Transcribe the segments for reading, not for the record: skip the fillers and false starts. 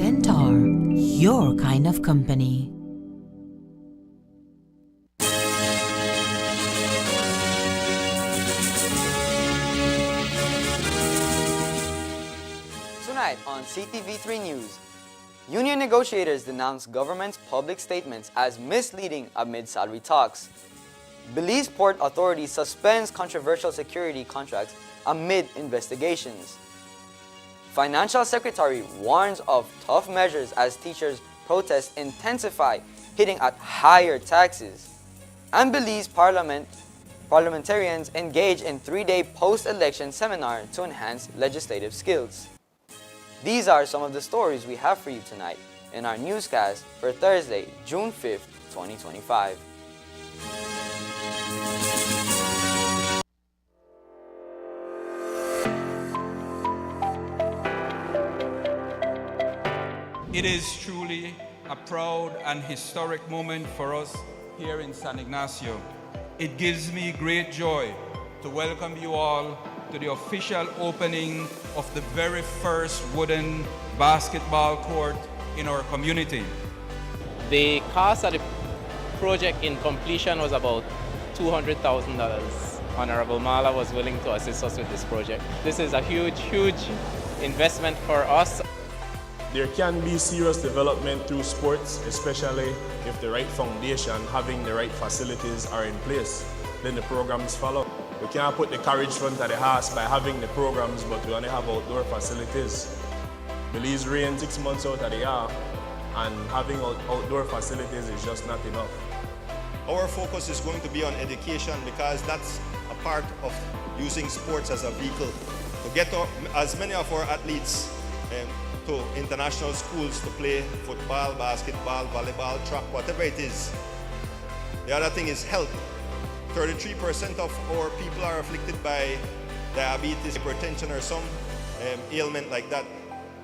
Centaur, your kind of company. Tonight on CTV3 News, union negotiators denounce government's public statements as misleading amid salary talks. Belize Port Authority suspends controversial security contracts amid investigations. Financial Secretary warns of tough measures as teachers' protests intensify, hitting at higher taxes. And Belize parliamentarians engage in 3-day post-election seminar to enhance legislative skills. These are some of the stories we have for you tonight in our newscast for Thursday, June 5th, 2025. It is truly a proud and historic moment for us here in San Ignacio. It gives me great joy to welcome you all to the official opening of the very first wooden basketball court in our community. The cost of the project in completion was about $200,000. Honorable Mala was willing to assist us with this project. This is a huge, huge investment for us. There can be serious development through sports, especially if the right foundation, having the right facilities are in place. Then the programs follow. We can't put the carriage front of the house by having the programs, but we only have outdoor facilities. Belize rain 6 months out of the year, and having outdoor facilities is just not enough. Our focus is going to be on education because that's a part of using sports as a vehicle to get as many of our athletes to international schools to play football, basketball, volleyball, track, whatever it is. The other thing is health. 33% of our people are afflicted by diabetes, hypertension, or some ailment like that.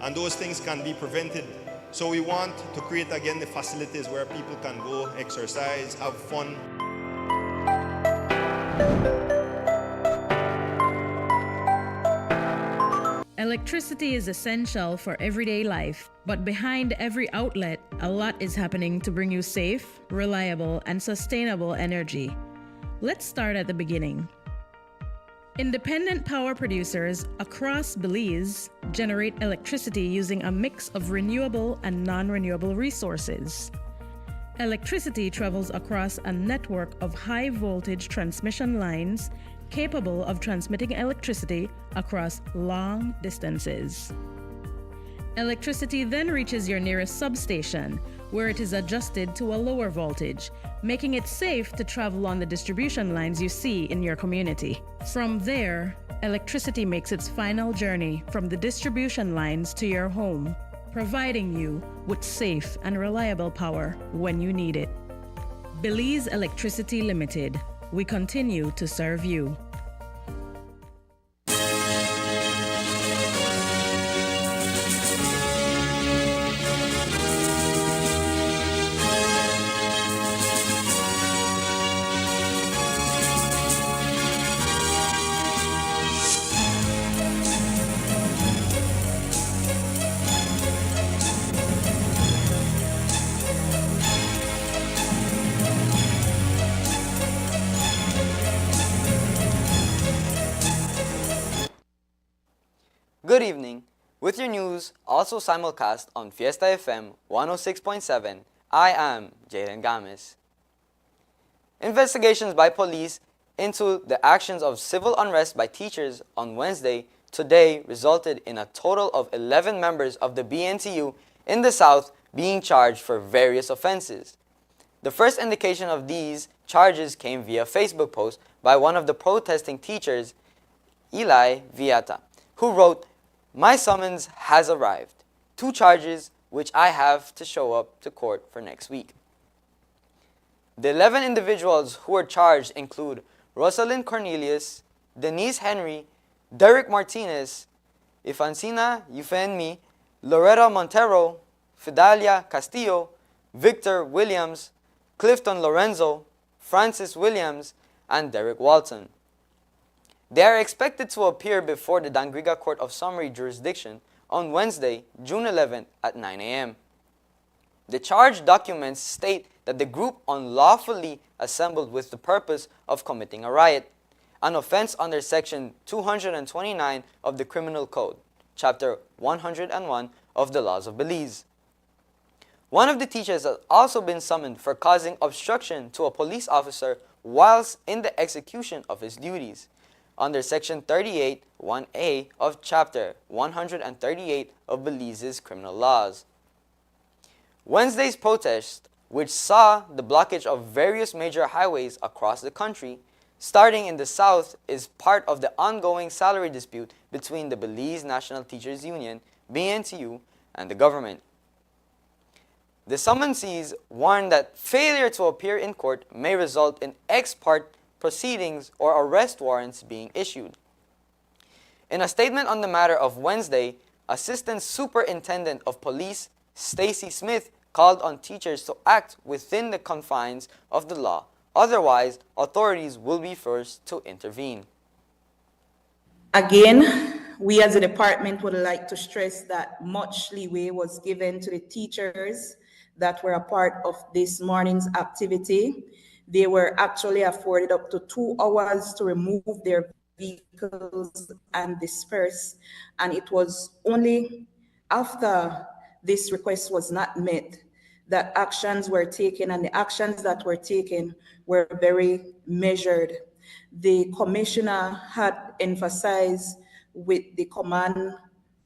And those things can be prevented. So we want to create again the facilities where people can go exercise, have fun. Electricity is essential for everyday life, but behind every outlet, a lot is happening to bring you safe, reliable, and sustainable energy. Let's start at the beginning. Independent power producers across Belize generate electricity using a mix of renewable and non-renewable resources. Electricity travels across a network of high-voltage transmission lines capable of transmitting electricity across long distances. Electricity then reaches your nearest substation, where it is adjusted to a lower voltage, making it safe to travel on the distribution lines you see in your community. From there, electricity makes its final journey from the distribution lines to your home, providing you with safe and reliable power when you need it. Belize Electricity Limited. We continue to serve you. Good evening. With your news, also simulcast on Fiesta FM 106.7, I am Jaden Gamis. Investigations by police into the actions of civil unrest by teachers on Wednesday today resulted in a total of 11 members of the BNTU in the South being charged for various offenses. The first indication of these charges came via Facebook post by one of the protesting teachers, Eli Viata, who wrote, "My summons has arrived. 2 charges which I have to show up to court for next week." The 11 individuals who were charged include Rosalind Cornelius, Denise Henry, Derek Martinez, Ifancina Eufenmi, Loretta Montero, Fidalia Castillo, Victor Williams, Clifton Lorenzo, Francis Williams, and Derek Walton. They are expected to appear before the Dangriga Court of Summary Jurisdiction on Wednesday, June 11th at 9 a.m. The charge documents state that the group unlawfully assembled with the purpose of committing a riot, an offense under Section 229 of the Criminal Code, Chapter 101 of the Laws of Belize. One of the teachers has also been summoned for causing obstruction to a police officer whilst in the execution of his duties, under Section 38, 1A of Chapter 138 of Belize's criminal laws. Wednesday's protest, which saw the blockage of various major highways across the country, starting in the south, is part of the ongoing salary dispute between the Belize National Teachers Union, BNTU, and the government. The summonsees warn that failure to appear in court may result in ex parte proceedings or arrest warrants being issued. In a statement on the matter of Wednesday, Assistant Superintendent of Police Stacy Smith called on teachers to act within the confines of the law. Otherwise, authorities will be forced to intervene. Again, we as a department would like to stress that much leeway was given to the teachers that were a part of this morning's activity. They were actually afforded up to 2 hours to remove their vehicles and disperse. And it was only after this request was not met that actions were taken, and the actions that were taken were very measured. The commissioner had emphasized with the command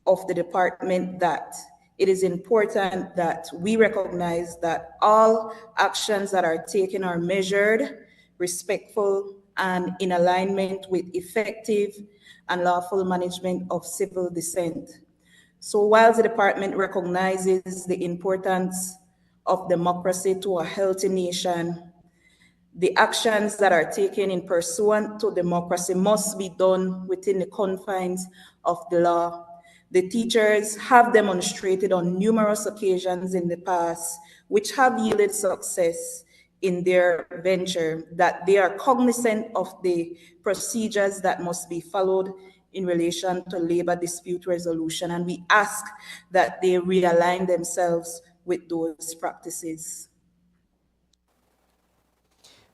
of the department that it is important that we recognize that all actions that are taken are measured, respectful, and in alignment with effective and lawful management of civil dissent. So while the department recognizes the importance of democracy to a healthy nation, the actions that are taken in pursuant to democracy must be done within the confines of the law. The teachers have demonstrated on numerous occasions in the past, which have yielded success in their venture, that they are cognizant of the procedures that must be followed in relation to labor dispute resolution, and we ask that they realign themselves with those practices.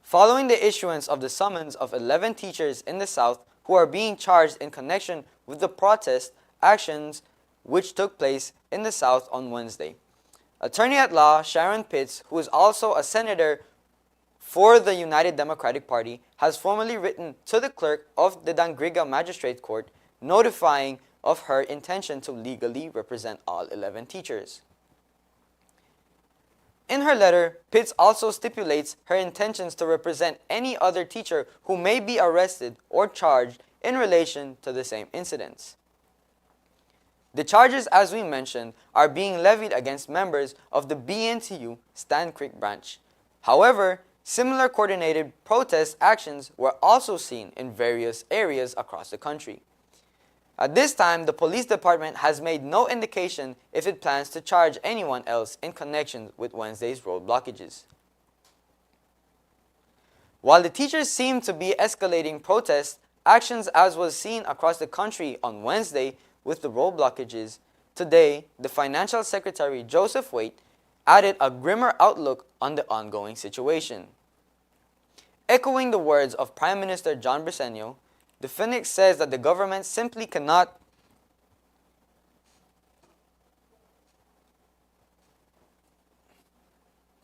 Following the issuance of the summons of 11 teachers in the South who are being charged in connection with the protest actions which took place in the South on Wednesday, Attorney at Law Sharon Pitts, who is also a senator for the United Democratic Party, has formally written to the clerk of the Dangriga Magistrate Court notifying of her intention to legally represent all 11 teachers. In her letter, Pitts also stipulates her intentions to represent any other teacher who may be arrested or charged in relation to the same incidents. The charges, as we mentioned, are being levied against members of the BNTU Stand Creek branch. However, similar coordinated protest actions were also seen in various areas across the country. At this time, the police department has made no indication if it plans to charge anyone else in connection with Wednesday's road blockages. While the teachers seem to be escalating protest actions as was seen across the country on Wednesday with the road blockages, today the Financial Secretary Joseph Waite added a grimmer outlook on the ongoing situation. Echoing the words of Prime Minister John Briceño, the Phoenix says that the government simply cannot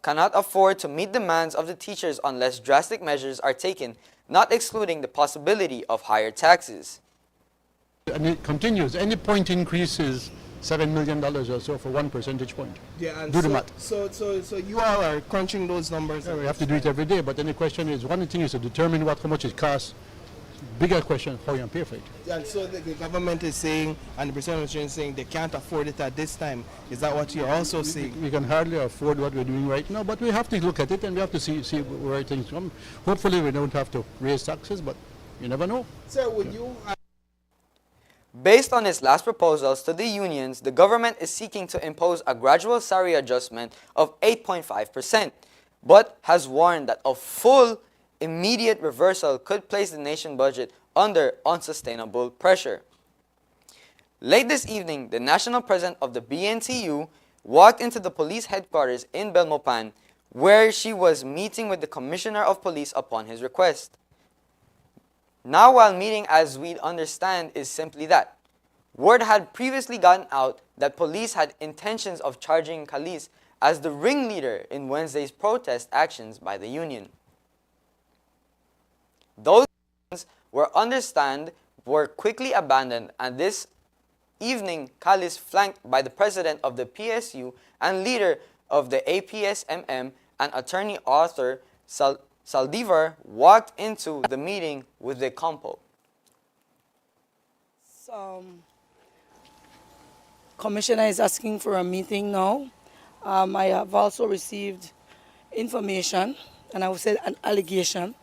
afford to meet demands of the teachers unless drastic measures are taken, not excluding the possibility of higher taxes. And it continues. Any point increase is $7 million or so for 1 percentage point. Yeah, and do the math. So you all are crunching those numbers. Yeah, we have to do it every day, but then the question is, one thing is to determine how much it costs. Bigger question, how you pay for it. And so the government is saying, and the President is saying, they can't afford it at this time. Is that what you're also saying? We can hardly afford what we're doing right now, but we have to look at it and we have to see where things come. Hopefully we don't have to raise taxes, but you never know. Sir, would you... Based on its last proposals to the unions, the government is seeking to impose a gradual salary adjustment of 8.5%, but has warned that a full immediate reversal could place the nation budget under unsustainable pressure. Late this evening, the national president of the BNTU walked into the police headquarters in Belmopan, where she was meeting with the commissioner of police upon his request. Now, while meeting, as we understand, is simply that. Word had previously gotten out that police had intentions of charging Khalis as the ringleader in Wednesday's protest actions by the union. Those were quickly abandoned, and this evening Khalis, flanked by the president of the PSU and leader of the APSMM and attorney Arthur Saldivar, walked into the meeting with the compo. Commissioner is asking for a meeting now. I have also received information, and I would say an allegation,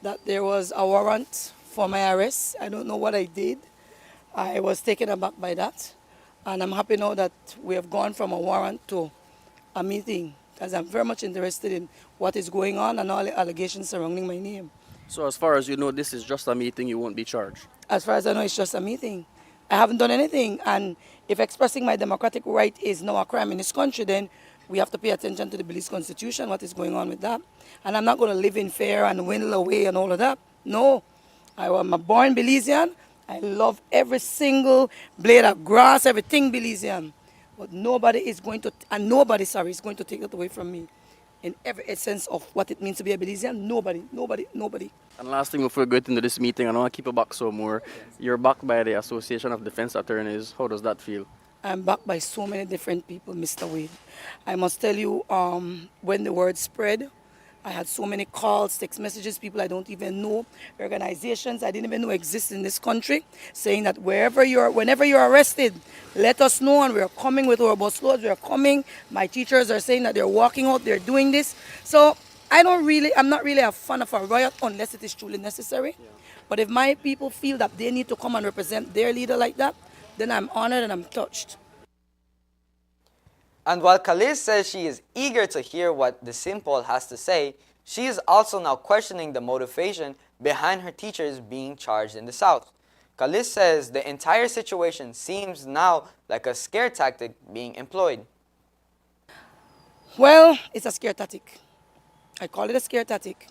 that there was a warrant for my arrest. I don't know what I did. I was taken aback by that. And I'm happy now that we have gone from a warrant to a meeting, because I'm very much interested in what is going on and all the allegations surrounding my name. So as far as you know, this is just a meeting, you won't be charged? As far as I know, it's just a meeting. I haven't done anything, and if expressing my democratic right is now a crime in this country, then we have to pay attention to the Belize Constitution, what is going on with that. And I'm not going to live in fear and dwindle away and all of that. No, I'm a born Belizean. I love every single blade of grass, everything Belizean. But nobody is going to, and nobody, sorry, is going to take that away from me. In every essence of what it means to be a Belizean, nobody. And last thing before we get into this meeting, I want to keep it back some more. You're backed by the Association of Defense Attorneys. How does that feel? I'm backed by so many different people, Mr. Wade. I must tell you, when the word spread, I had so many calls, text messages, people I don't even know, organizations I didn't even know exist in this country, saying that whenever you're arrested, let us know, and we're coming with our busloads, we're coming. My teachers are saying that they're walking out, they're doing this. So I'm not really a fan of a riot unless it is truly necessary. Yeah. But if my people feel that they need to come and represent their leader like that, then I'm honored and I'm touched. And while Khalis says she is eager to hear what the Simpol has to say, she is also now questioning the motivation behind her teachers being charged in the South. Khalis says the entire situation seems now like a scare tactic being employed. Well, it's a scare tactic. I call it a scare tactic.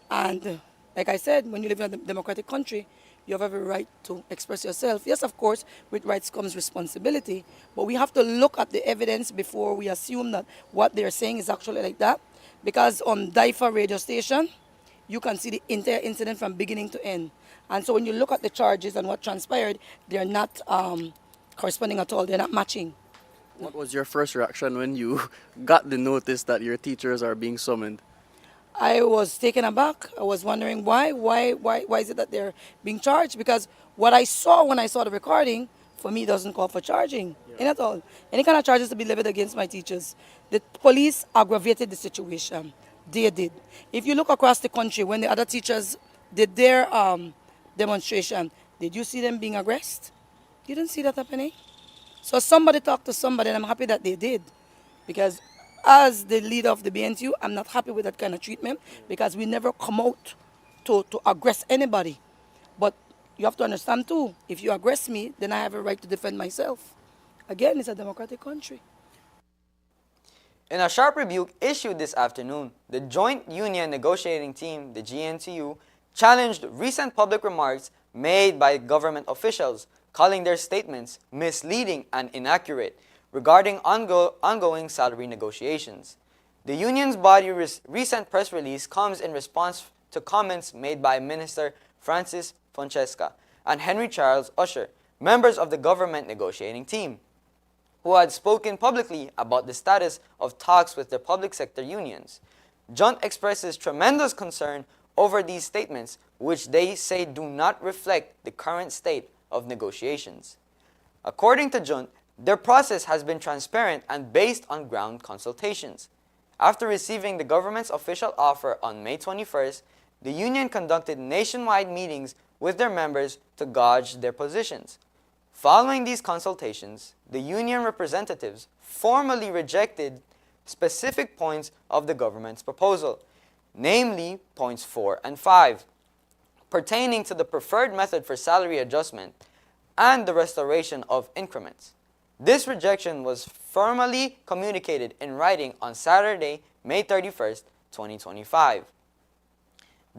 And like I said, when you live in a democratic country, you have every right to express yourself. Yes, of course, with rights comes responsibility, but we have to look at the evidence before we assume that what they're saying is actually like that. Because on DIFA radio station, you can see the entire incident from beginning to end. And so when you look at the charges and what transpired, they're not corresponding at all. They're not matching. What was your first reaction when you got the notice that your teachers are being summoned? I was taken aback. I was wondering why is it that they're being charged? Because what I saw when I saw the recording, for me, doesn't call for charging. Yeah. Not at all. Any kind of charges to be levied against my teachers. The police aggravated the situation. They did. If you look across the country, when the other teachers did their demonstration, did you see them being aggressed? You didn't see that happening. So somebody talked to somebody, and I'm happy that they did. Because as the leader of the BNTU, I'm not happy with that kind of treatment, because we never come out to aggress anybody. But you have to understand too, if you aggress me, then I have a right to defend myself. Again, it's a democratic country. In a sharp rebuke issued this afternoon, the Joint Union Negotiating Team, the GNTU, challenged recent public remarks made by government officials, calling their statements misleading and inaccurate regarding ongoing salary negotiations. The union's body's recent press release comes in response to comments made by Minister Francis Francesca and Henry Charles Usher, members of the government negotiating team, who had spoken publicly about the status of talks with the public sector unions. Junt expresses tremendous concern over these statements, which they say do not reflect the current state of negotiations. According to Junt, their process has been transparent and based on ground consultations. After receiving the government's official offer on May 21st, the union conducted nationwide meetings with their members to gauge their positions. Following these consultations, the union representatives formally rejected specific points of the government's proposal, namely points 4 and 5, pertaining to the preferred method for salary adjustment and the restoration of increments. This rejection was formally communicated in writing on Saturday, May 31st, 2025.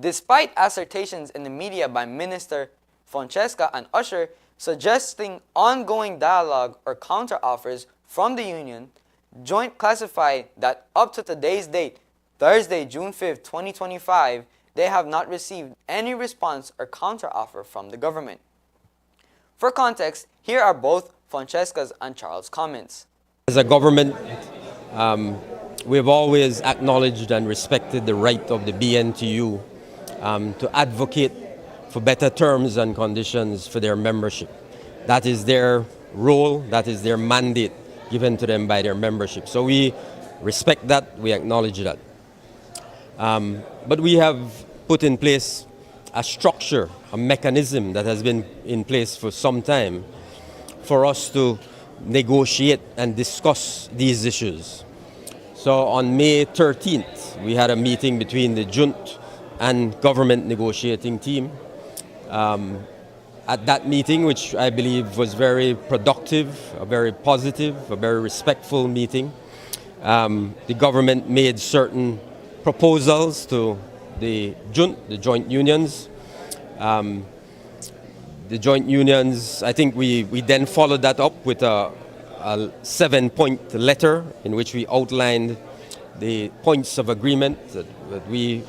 Despite assertions in the media by Minister Francesca and Usher suggesting ongoing dialogue or counteroffers from the union, Joint classified that up to today's date, Thursday, June 5th, 2025, they have not received any response or counteroffer from the government. For context, here are both Francesca's and Charles' comments. As a government, we've always acknowledged and respected the right of the BNTU to advocate for better terms and conditions for their membership. That is their role, that is their mandate given to them by their membership. So we respect that, we acknowledge that. But we have put in place a structure, a mechanism that has been in place for some time for us to negotiate and discuss these issues. So on May 13th, we had a meeting between the Junta and government negotiating team. At that meeting, which I believe was very productive, a very positive, a very respectful meeting, the government made certain proposals to the Junta, the joint unions. The joint unions, I think we then followed that up with a 7-point letter in which we outlined the points of agreement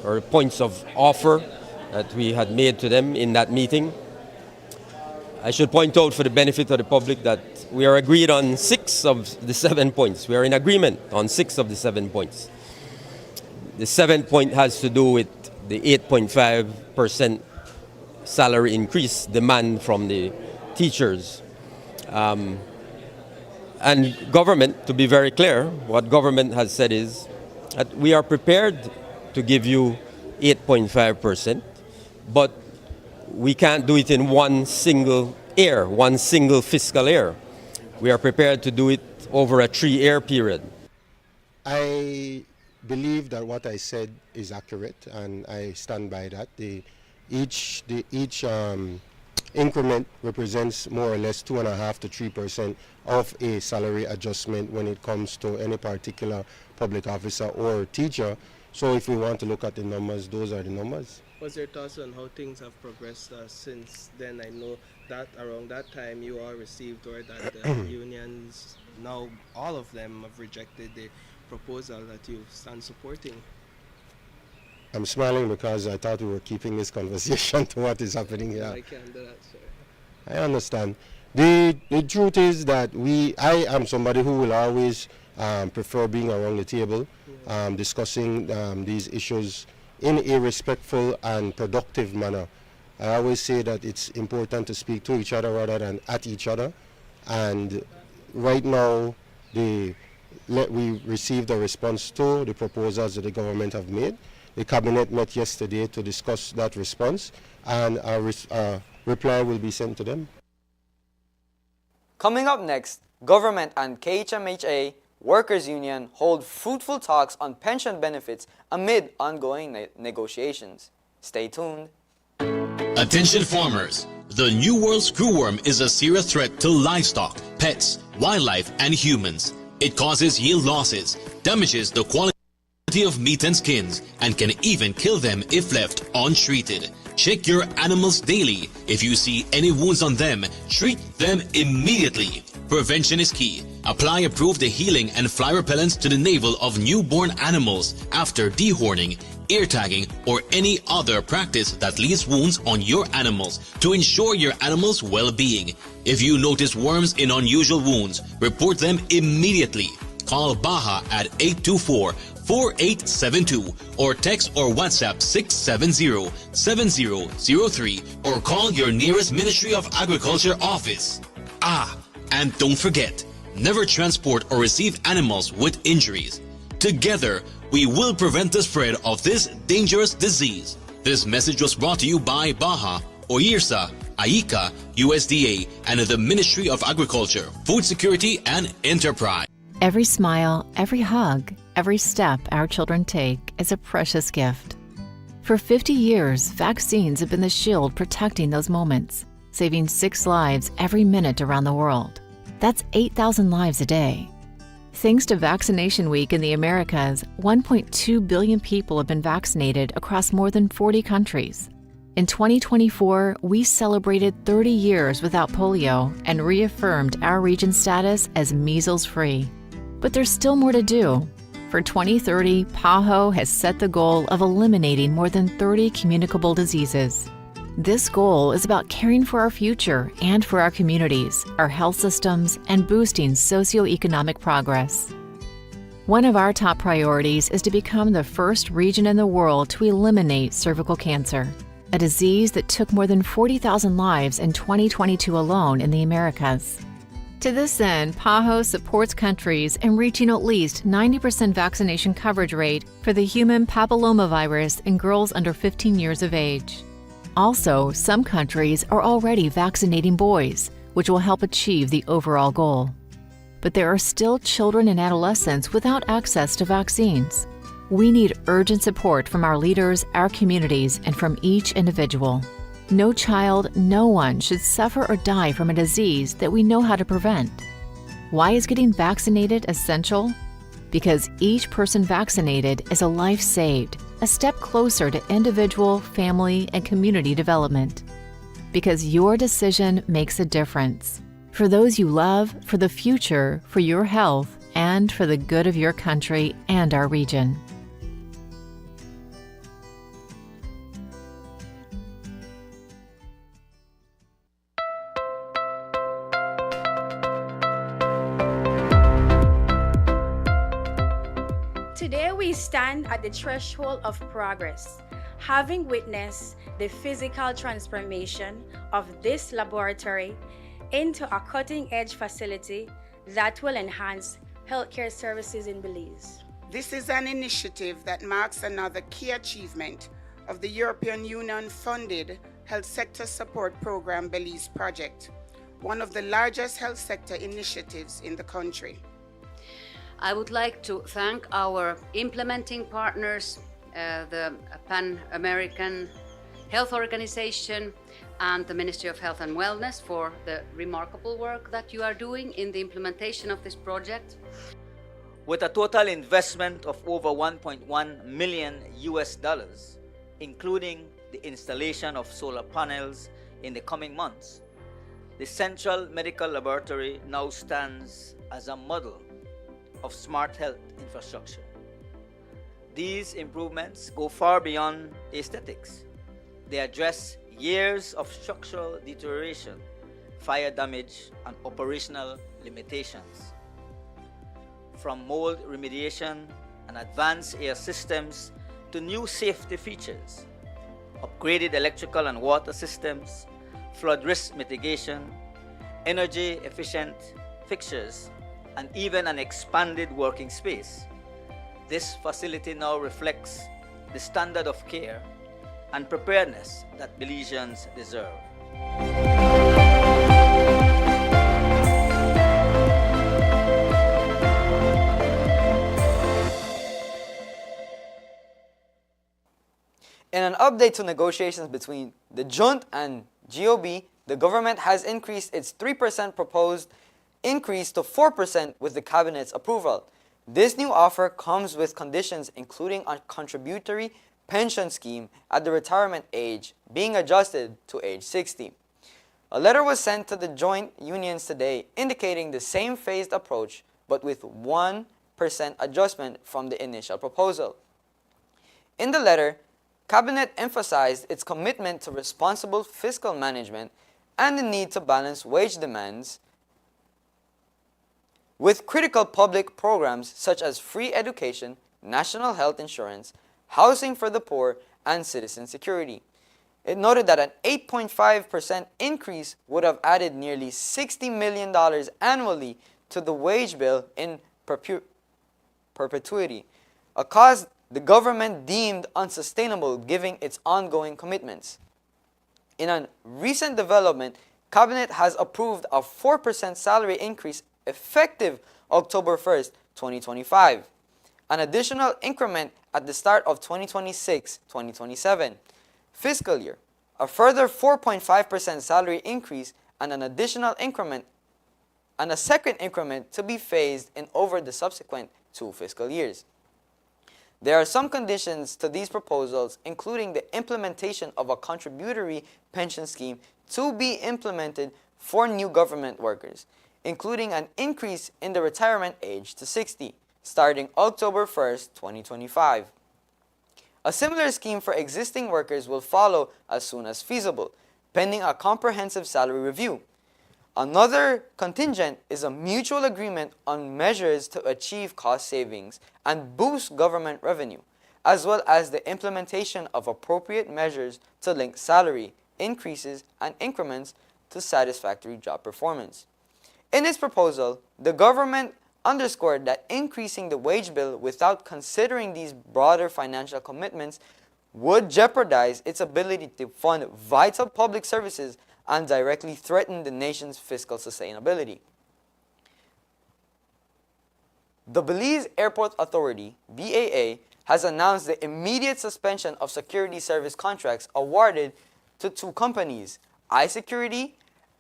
or points of offer that we had made to them in that meeting. I should point out for the benefit of the public that we are agreed on 6 of the 7 points. We are in agreement on 6 of the 7 points. The 7th point has to do with the 8.5% salary increase demand from the teachers. And government, to be very clear, what government has said is that we are prepared to give you 8.5%, but we can't do it in one single year, one single fiscal year. We are prepared to do it over a 3-year period. I believe that what I said is accurate, and I stand by that. Each increment represents more or less 2.5% to 3% of a salary adjustment when it comes to any particular public officer or teacher. So if we want to look at the numbers, those are the numbers. What's your thoughts on how things have progressed since then? I know that around that time you all received word that the unions, now all of them have rejected the proposal that you stand supporting. I'm smiling because I thought we were keeping this conversation to what is happening here. I can't do that, sir. I understand. The truth is that I am somebody who will always prefer being around the table, discussing these issues in a respectful and productive manner. I always say that it's important to speak to each other rather than at each other. And right now, we received a response to the proposals that the government have made. The cabinet met yesterday to discuss that response, and a reply will be sent to them. Coming up next, government and KHMHA Workers Union hold fruitful talks on pension benefits amid ongoing negotiations. Stay tuned. Attention farmers, the New World screwworm is a serious threat to livestock, pets, wildlife and humans. It causes yield losses, damages the quality of meat and skins, and can even kill them if left untreated. Check your animals daily. If you see any wounds on them, treat them immediately. Prevention is key. Apply approved healing and fly repellents to the navel of newborn animals after dehorning, ear tagging, or any other practice that leaves wounds on your animals to ensure your animals' well-being. If you notice worms in unusual wounds, report them immediately. Call Baha at 824-4872 or text or WhatsApp 670-7003 or call your nearest Ministry of Agriculture office. And don't forget, never transport or receive animals with injuries. Together, we will prevent the spread of this dangerous disease. This message was brought to you by Baha, OIRSA, AICA, USDA, and the Ministry of Agriculture, Food Security and Enterprise. Every smile, every hug, every step our children take is a precious gift. For 50 years, vaccines have been the shield protecting those moments. saving 6 lives every minute around the world. That's 8,000 lives a day. Thanks to Vaccination Week in the Americas, 1.2 billion people have been vaccinated across more than 40 countries. In 2024, we celebrated 30 years without polio and reaffirmed our region's status as measles-free. But there's still more to do. For 2030, PAHO has set the goal of eliminating more than 30 communicable diseases. This goal is about caring for our future and for our communities, our health systems, and boosting socioeconomic progress. One of our top priorities is to become the first region in the world to eliminate cervical cancer, a disease that took more than 40,000 lives in 2022 alone in the Americas. To this end, PAHO supports countries in reaching at least 90% vaccination coverage rate for the human papillomavirus in girls under 15 years of age. Also, some countries are already vaccinating boys, which will help achieve the overall goal. But there are still children and adolescents without access to vaccines. We need urgent support from our leaders, our communities, and from each individual. No child, no one should suffer or die from a disease that we know how to prevent. Why is getting vaccinated essential? Because each person vaccinated is a life saved, a step closer to individual, family, and community development. Because your decision makes a difference. For those you love, for the future, for your health, and for the good of your country and our region. Today we stand at the threshold of progress, having witnessed the physical transformation of this laboratory into a cutting-edge facility that will enhance healthcare services in Belize. This is an initiative that marks another key achievement of the European Union-funded Health Sector Support Program Belize Project, one of the largest health sector initiatives in the country. I would like to thank our implementing partners, the Pan-American Health Organization and the Ministry of Health and Wellness for the remarkable work that you are doing in the implementation of this project. With a total investment of over $1.1 million, including the installation of solar panels in the coming months, the Central Medical Laboratory now stands as a model of smart health infrastructure. These improvements go far beyond aesthetics. They address years of structural deterioration, fire damage, and operational limitations. From mold remediation and advanced air systems to new safety features, upgraded electrical and water systems, flood risk mitigation, energy efficient fixtures, and even an expanded working space. This facility now reflects the standard of care and preparedness that Belizeans deserve. In an update to negotiations between the Junta and GOB, the government has increased its 3% proposed increase to 4% with the Cabinet's approval. This new offer comes with conditions including a contributory pension scheme at the retirement age being adjusted to age 60. A letter was sent to the joint unions today indicating the same phased approach but with 1% adjustment from the initial proposal. In the letter, Cabinet emphasized its commitment to responsible fiscal management and the need to balance wage demands with critical public programs such as free education, national health insurance, housing for the poor, and citizen security. It noted that an 8.5% increase would have added nearly $60 million annually to the wage bill in perpetuity, a cause the government deemed unsustainable given its ongoing commitments. In a recent development, Cabinet has approved a 4% salary increase effective October 1st, 2025, an additional increment at the start of 2026-2027 fiscal year, a further 4.5% salary increase, and an additional increment, and a second increment to be phased in over the subsequent 2 fiscal years. There are some conditions to these proposals, including the implementation of a contributory pension scheme to be implemented for new government workers, including an increase in the retirement age to 60, starting October 1st, 2025. A similar scheme for existing workers will follow as soon as feasible, pending a comprehensive salary review. Another contingent is a mutual agreement on measures to achieve cost savings and boost government revenue, as well as the implementation of appropriate measures to link salary increases and increments to satisfactory job performance. In its proposal, the government underscored that increasing the wage bill without considering these broader financial commitments would jeopardize its ability to fund vital public services and directly threaten the nation's fiscal sustainability. The Belize Airport Authority, BAA, has announced the immediate suspension of security service contracts awarded to 2 companies, iSecurity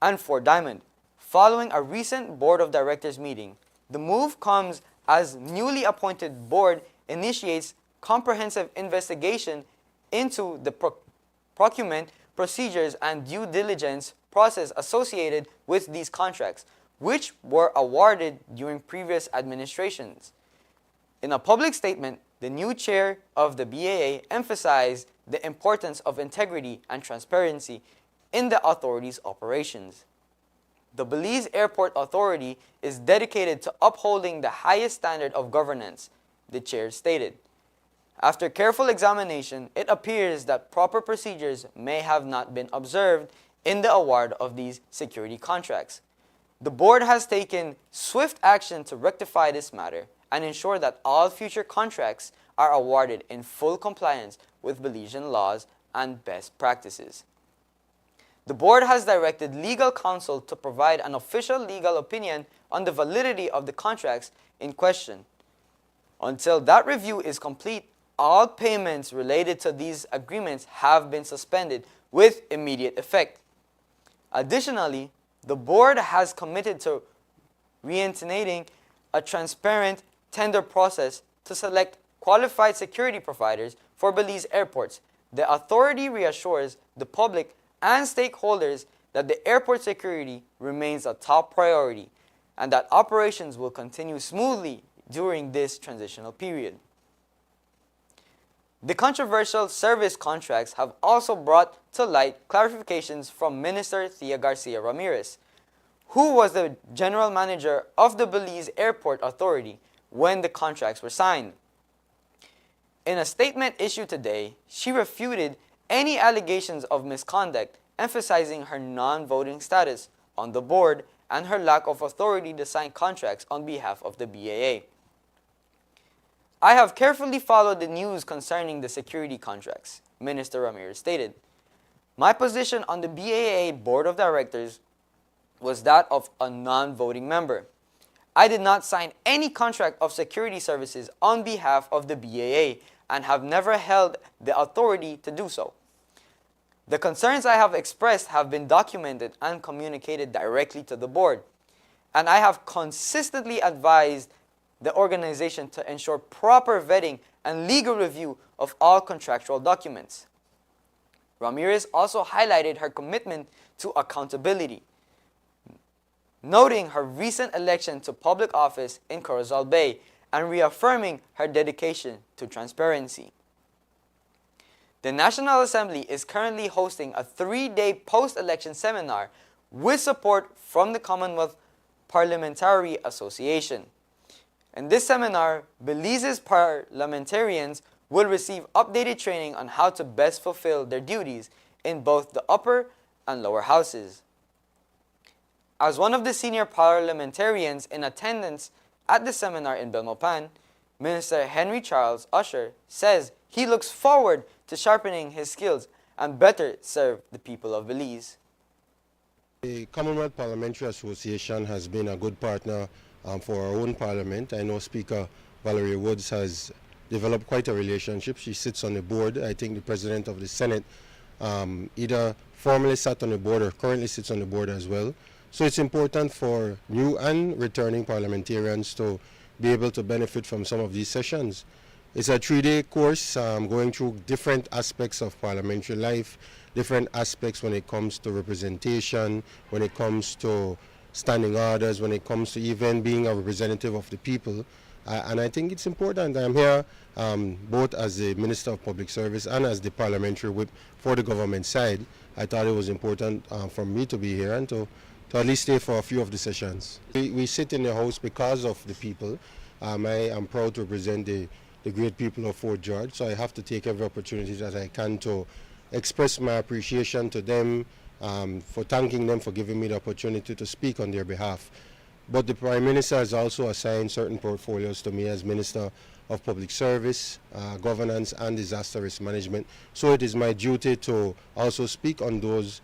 and 4Diamond, following a recent Board of Directors meeting. The move comes as newly appointed board initiates comprehensive investigation into the procurement procedures and due diligence process associated with these contracts, which were awarded during previous administrations. In a public statement, the new chair of the BAA emphasized the importance of integrity and transparency in the authority's operations. The Belize Airport Authority is dedicated to upholding the highest standard of governance, the chair stated. After careful examination, it appears that proper procedures may have not been observed in the award of these security contracts. The board has taken swift action to rectify this matter and ensure that all future contracts are awarded in full compliance with Belizean laws and best practices. The board has directed legal counsel to provide an official legal opinion on the validity of the contracts in question. Until that review is complete, all payments related to these agreements have been suspended with immediate effect. Additionally, the board has committed to reinstating a transparent tender process to select qualified security providers for Belize airports. The authority reassures the public and stakeholders that the airport security remains a top priority and that operations will continue smoothly during this transitional period. The controversial service contracts have also brought to light clarifications from Minister Thea Garcia Ramirez, who was the general manager of the Belize Airport Authority when the contracts were signed. In a statement issued today, she refuted any allegations of misconduct, emphasizing her non-voting status on the board and her lack of authority to sign contracts on behalf of the BAA. I have carefully followed the news concerning the security contracts, Minister Ramirez stated. My position on the BAA Board of Directors was that of a non-voting member. I did not sign any contract of security services on behalf of the BAA and have never held the authority to do so. The concerns I have expressed have been documented and communicated directly to the board, and I have consistently advised the organization to ensure proper vetting and legal review of all contractual documents. Ramirez also highlighted her commitment to accountability, noting her recent election to public office in Corozal Bay and reaffirming her dedication to transparency. The National Assembly is currently hosting a 3-day post-election seminar with support from the Commonwealth Parliamentary Association. In this seminar, Belize's parliamentarians will receive updated training on how to best fulfill their duties in both the upper and lower houses. As one of the senior parliamentarians in attendance at the seminar in Belmopan, Minister Henry Charles Usher says he looks forward to sharpening his skills and better serve the people of Belize. The Commonwealth Parliamentary Association has been a good partner for our own parliament. I know Speaker Valerie Woods has developed quite a relationship. She sits on the board. I think the President of the Senate either formerly sat on the board or currently sits on the board as well. So it's important for new and returning parliamentarians to be able to benefit from some of these sessions. It's a 3-day course going through different aspects of parliamentary life, different aspects when it comes to representation, when it comes to standing orders, when it comes to even being a representative of the people. And I think it's important. I'm here both as the Minister of Public Service and as the Parliamentary Whip for the government side. I thought it was important for me to be here and to at least stay for a few of the sessions. We sit in the House because of the people. I am proud to represent the great people of Fort George, so I have to take every opportunity that I can to express my appreciation to them, for thanking them for giving me the opportunity to speak on their behalf. But the Prime Minister has also assigned certain portfolios to me as Minister of Public Service, Governance and Disaster Risk Management. So it is my duty to also speak on those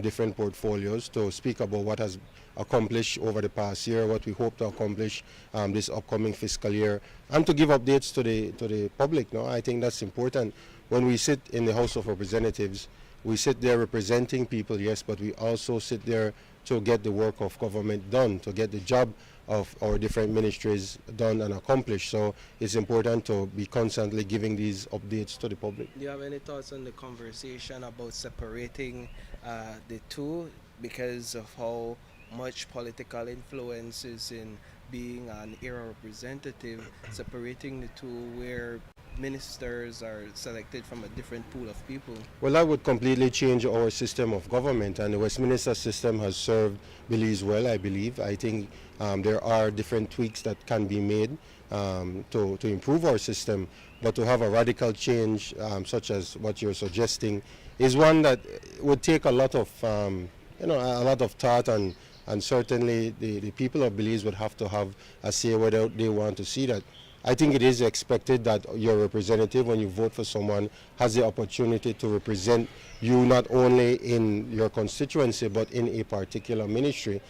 different portfolios, to speak about what has accomplished over the past year, what we hope to accomplish this upcoming fiscal year, and to give updates to the public. No, I think that's important. When we sit in the House of Representatives, we sit there representing people, yes, but we also sit there to get the work of government done, to get the job of our different ministries done and accomplished. So it's important to be constantly giving these updates to the public. Do you have any thoughts on the conversation about separating the two because of how much political influence is in being an era representative, separating the two where ministers are selected from a different pool of people? Well, that would completely change our system of government, and the Westminster system has served Belize well, I believe. I think there are different tweaks that can be made to improve our system, but to have a radical change such as what you're suggesting is one that would take a lot of a lot of thought, and certainly the people of Belize would have to have a say whether they want to see that. I think it is expected that your representative, when you vote for someone, has the opportunity to represent you not only in your constituency but in a particular ministry.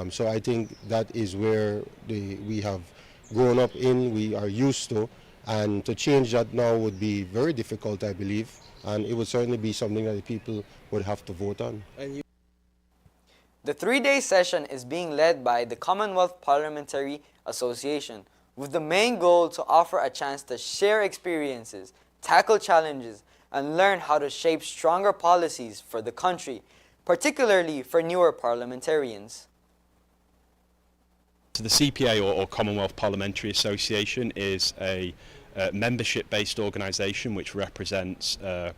So I think that is where we have grown up in, we are used to, and to change that now would be very difficult, I believe, and it would certainly be something that the people would have to vote on. The 3-day session is being led by the Commonwealth Parliamentary Association, with the main goal to offer a chance to share experiences, tackle challenges, and learn how to shape stronger policies for the country, particularly for newer parliamentarians. So the CPA, or Commonwealth Parliamentary Association, is a membership-based organisation which represents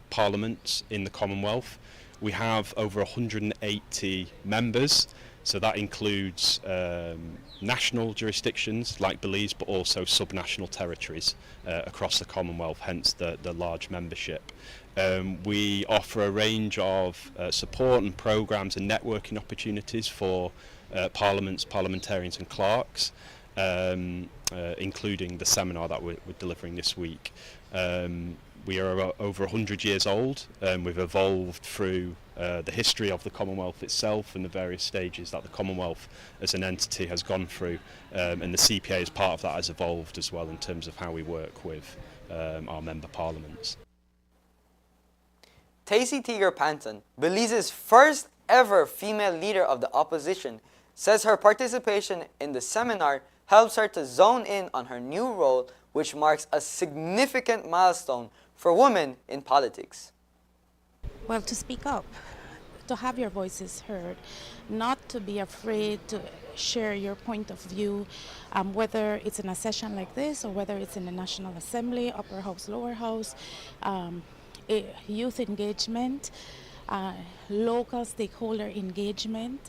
parliaments in the Commonwealth. We have over 180 members, so that includes national jurisdictions like Belize, but also subnational territories across the Commonwealth, hence the large membership. We offer a range of support and programmes and networking opportunities for parliaments, parliamentarians and clerks, including the seminar that we're delivering this week. We are over 100 years old, and we've evolved through the history of the Commonwealth itself and the various stages that the Commonwealth as an entity has gone through, and the CPA as part of that has evolved as well in terms of how we work with our member parliaments. Tacy Tiger Panton, Belize's first ever female leader of the opposition, says her participation in the seminar helps her to zone in on her new role, which marks a significant milestone for women in politics. Well, to speak up, to have your voices heard, not to be afraid to share your point of view, whether it's in a session like this or whether it's in the National Assembly, upper house, lower house, youth engagement, local stakeholder engagement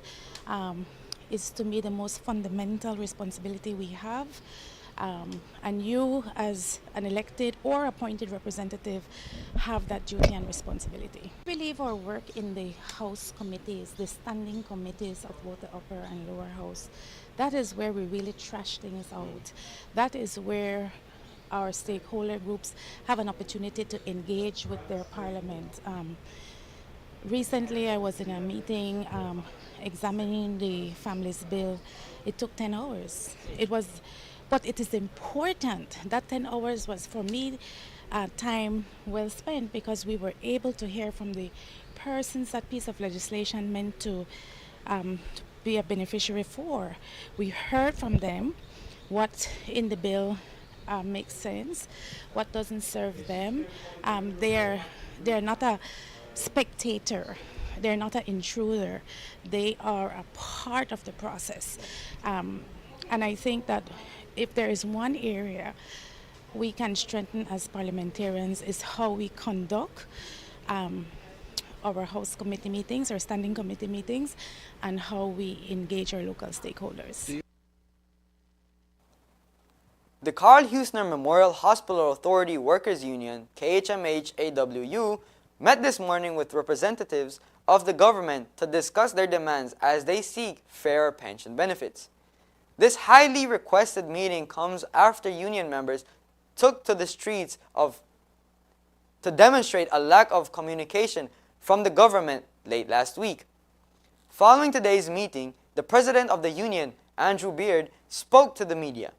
is to me the most fundamental responsibility we have. And you, as an elected or appointed representative, have that duty and responsibility. I believe our work in the House committees, the standing committees of both the upper and lower house, that is where we really trash things out. That is where our stakeholder groups have an opportunity to engage with their parliament. Recently, I was in a meeting examining the Families Bill. It took 10 hours. But it is important. That 10 hours was, for me, time well spent, because we were able to hear from the persons that piece of legislation meant to be a beneficiary for. We heard from them what in the bill makes sense, what doesn't serve them. They're not a spectator. They're not an intruder. They are a part of the process. And I think that if there is one area we can strengthen as parliamentarians is how we conduct our House committee meetings or standing committee meetings, and how we engage our local stakeholders. The Carl Huesner Memorial Hospital Authority Workers Union, KHMH-AWU, met this morning with representatives of the government to discuss their demands as they seek fairer pension benefits. This highly requested meeting comes after union members took to the streets to demonstrate a lack of communication from the government late last week. Following today's meeting, the president of the union, Andrew Beard, spoke to the media.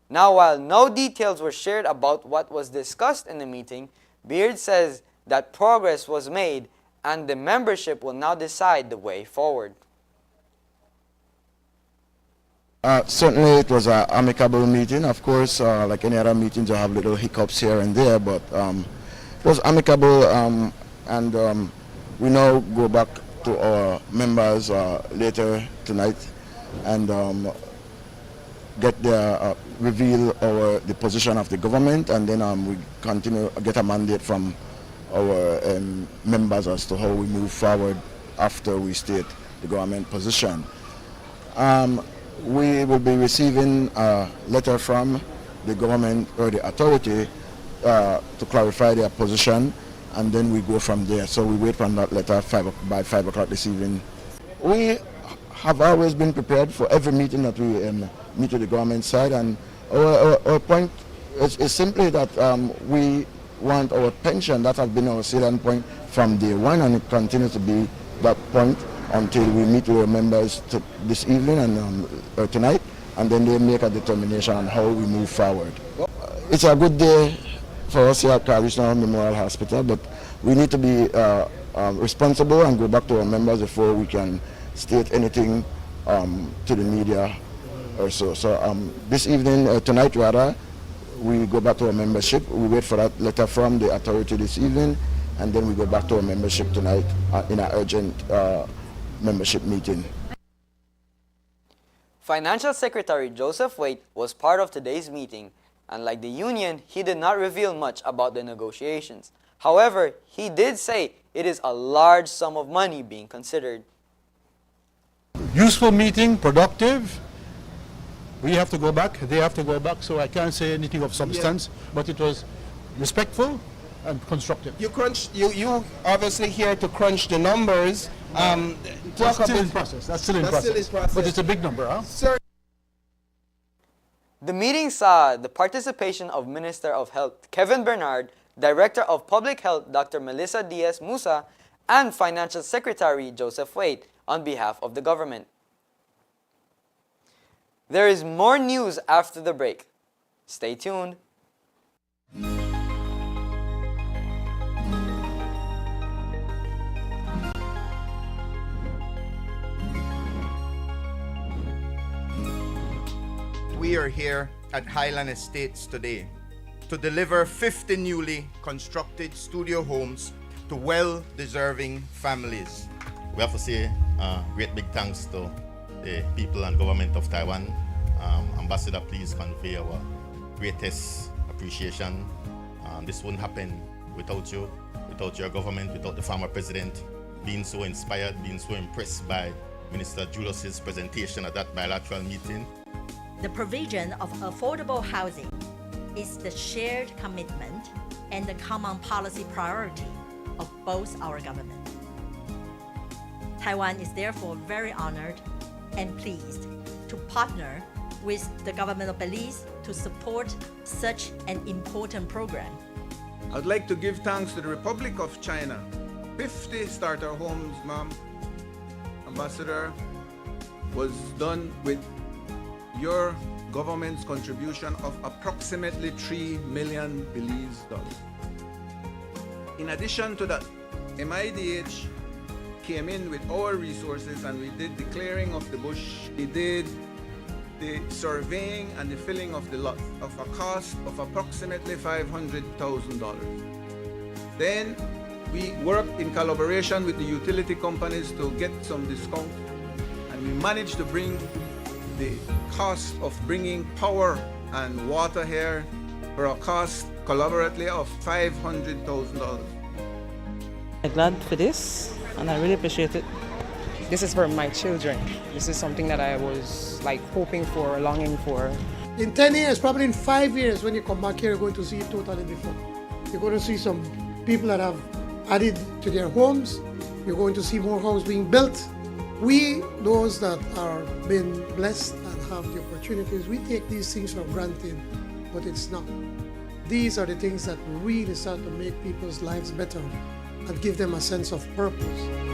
Now, while no details were shared about what was discussed in the meeting, Beard says that progress was made and the membership will now decide the way forward. Certainly it was an amicable meeting. Of course, like any other meetings, you have little hiccups here and there, but it was amicable, and we now go back to our members later tonight and get their reveal the position of the government, and then we continue get a mandate from our members as to how we move forward after we state the government position. We will be receiving a letter from the government or the authority to clarify their position, and then we go from there. So we wait for that letter by 5 o'clock this evening. We have always been prepared for every meeting that we meet with the government side, and our point is simply that we want our pension. That has been our salient point from day one, and it continues to be that point until we meet with our members this evening and tonight, and then they make a determination on how we move forward. It's a good day for us here at Carl Huesner Memorial Hospital, but we need to be responsible and go back to our members before we can state anything to the media or so. So this evening, tonight rather, we go back to our membership. We wait for that letter from the authority this evening, and then we go back to our membership tonight in an urgent membership meeting. Financial Secretary Joseph Waite was part of today's meeting, and like the union, he did not reveal much about the negotiations. However, he did say it is a large sum of money being considered. Useful meeting, productive. We have to go back, they have to go back, so I can't say anything of substance, but it was respectful and constructive. You obviously here to crunch the numbers. That's still in process. That's still in process. But it's a big number, huh? Sir. The meeting saw the participation of Minister of Health Kevin Bernard, Director of Public Health Dr. Melissa Diaz-Musa, and Financial Secretary Joseph Waite on behalf of the government. There is more news after the break. Stay tuned. We are here at Highland Estates today to deliver 50 newly constructed studio homes to well-deserving families. We have to say great big thanks to the people and government of Taiwan. Ambassador, please convey our greatest appreciation. This wouldn't happen without you, without your government, without the former president being so inspired, being so impressed by Minister Julius's presentation at that bilateral meeting. The provision of affordable housing is the shared commitment and the common policy priority of both our governments. Taiwan is therefore very honored and pleased to partner with the government of Belize to support such an important program. I'd like to give thanks to the Republic of China. 50 starter homes, ma'am, Ambassador, was done with your government's contribution of approximately $3 million Belize dollars. In addition to that, MIDH came in with our resources and we did the clearing of the bush. We did the surveying and the filling of the lot of a cost of approximately $500,000. Then we worked in collaboration with the utility companies to get some discount, and we managed to bring the cost of bringing power and water here for a cost collaboratively of $500,000. I'm glad for this and I really appreciate it. This is for my children. This is something that I was like hoping for, longing for. In 10 years, probably in 5 years, when you come back here, you're going to see it totally different. You're going to see some people that have added to their homes. You're going to see more homes being built. We, those that are being blessed and have the opportunities, we take these things for granted, but it's not. These are the things that really start to make people's lives better and give them a sense of purpose.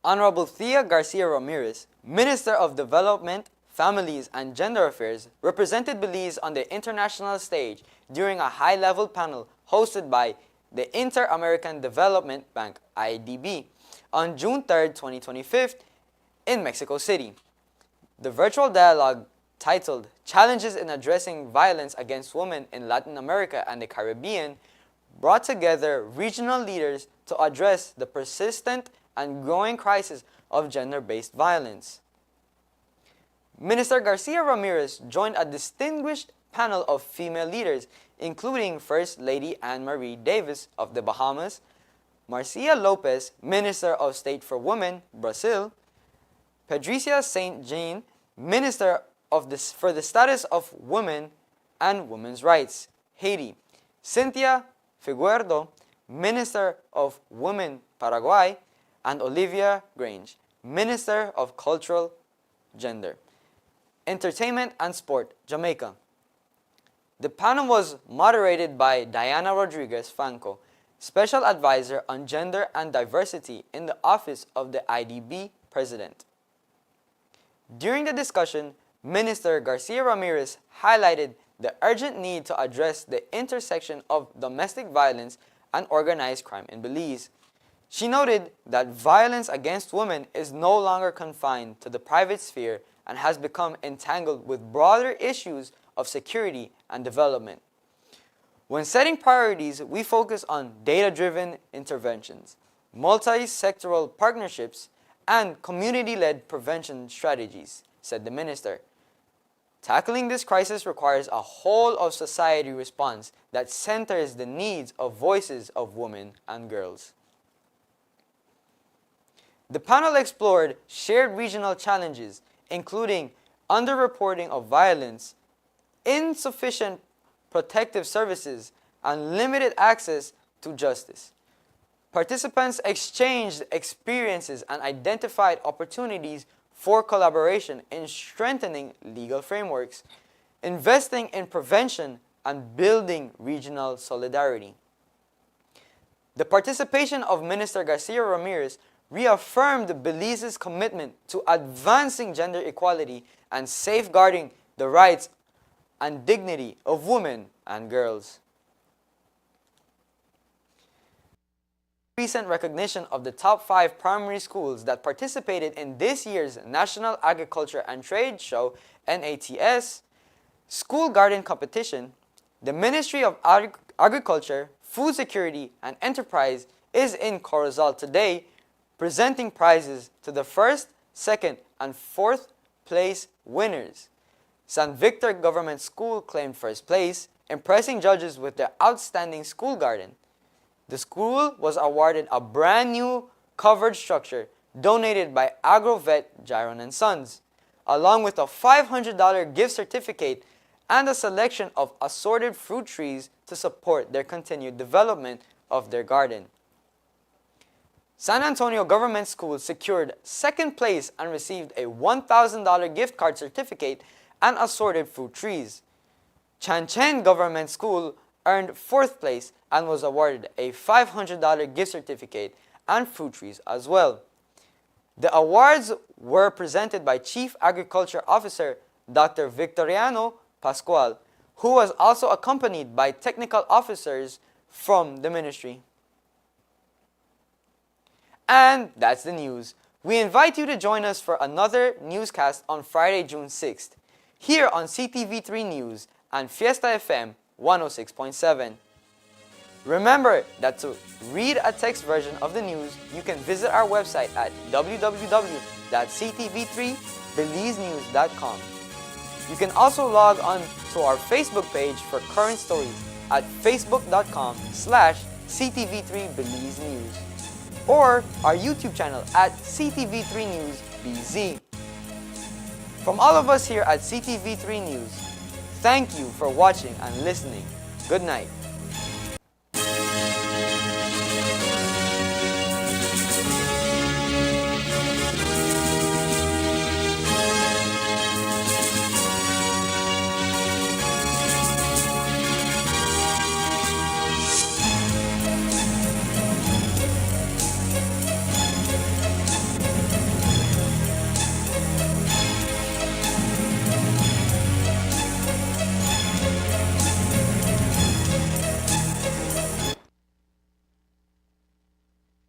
Honorable Thea Garcia Ramirez, Minister of Development, Families and Gender Affairs, represented Belize on the international stage during a high-level panel hosted by the Inter-American Development Bank, IDB, on June 3, 2025, in Mexico City. The virtual dialogue, titled Challenges in Addressing Violence Against Women in Latin America and the Caribbean, brought together regional leaders to address the persistent and growing crisis of gender-based violence. Minister Garcia Ramirez joined a distinguished panel of female leaders, including First Lady Anne-Marie Davis of the Bahamas, Marcia Lopez, Minister of State for Women, Brazil, Patricia St. Jean, Minister for the Status of Women and Women's Rights, Haiti, Cynthia Figueredo, Minister of Women, Paraguay, and Olivia Grange, Minister of Cultural, Gender, Entertainment and Sport, Jamaica. The panel was moderated by Diana Rodriguez Franco, Special Advisor on Gender and Diversity in the Office of the IDB President. During the discussion, Minister Garcia Ramirez highlighted the urgent need to address the intersection of domestic violence and organized crime in Belize. She noted that violence against women is no longer confined to the private sphere and has become entangled with broader issues of security and development. When setting priorities, we focus on data-driven interventions, multi-sectoral partnerships, and community-led prevention strategies, said the minister. Tackling this crisis requires a whole-of-society response that centers the needs of voices of women and girls. The panel explored shared regional challenges, including underreporting of violence, insufficient protective services, and limited access to justice. Participants exchanged experiences and identified opportunities for collaboration in strengthening legal frameworks, investing in prevention, and building regional solidarity. The participation of Minister Garcia Ramirez reaffirmed Belize's commitment to advancing gender equality and safeguarding the rights and dignity of women and girls. Recent recognition of the top 5 primary schools that participated in this year's National Agriculture and Trade Show, NATS, School Garden Competition, the Ministry of Agriculture, Food Security and Enterprise is in Corozal today, presenting prizes to the 1st, 2nd, and 4th place winners. San Victor Government School claimed 1st place, impressing judges with their outstanding school garden. The school was awarded a brand new covered structure donated by AgroVet Gyron & Sons, along with a $500 gift certificate and a selection of assorted fruit trees to support their continued development of their garden. San Antonio Government School secured 2nd place and received a $1,000 gift card certificate and assorted fruit trees. Chanchen Government School earned 4th place and was awarded a $500 gift certificate and fruit trees as well. The awards were presented by Chief Agriculture Officer Dr. Victoriano Pascual, who was also accompanied by technical officers from the ministry. And that's the news. We invite you to join us for another newscast on Friday, June 6th, here on CTV3 News and Fiesta FM 106.7. Remember that to read a text version of the news, you can visit our website at www.ctv3belizenews.com. You can also log on to our Facebook page for current stories at facebook.com/CTV3BelizeNews or our YouTube channel at CTV3 News BZ. From all of us here at CTV3 News, thank you for watching and listening. Good night.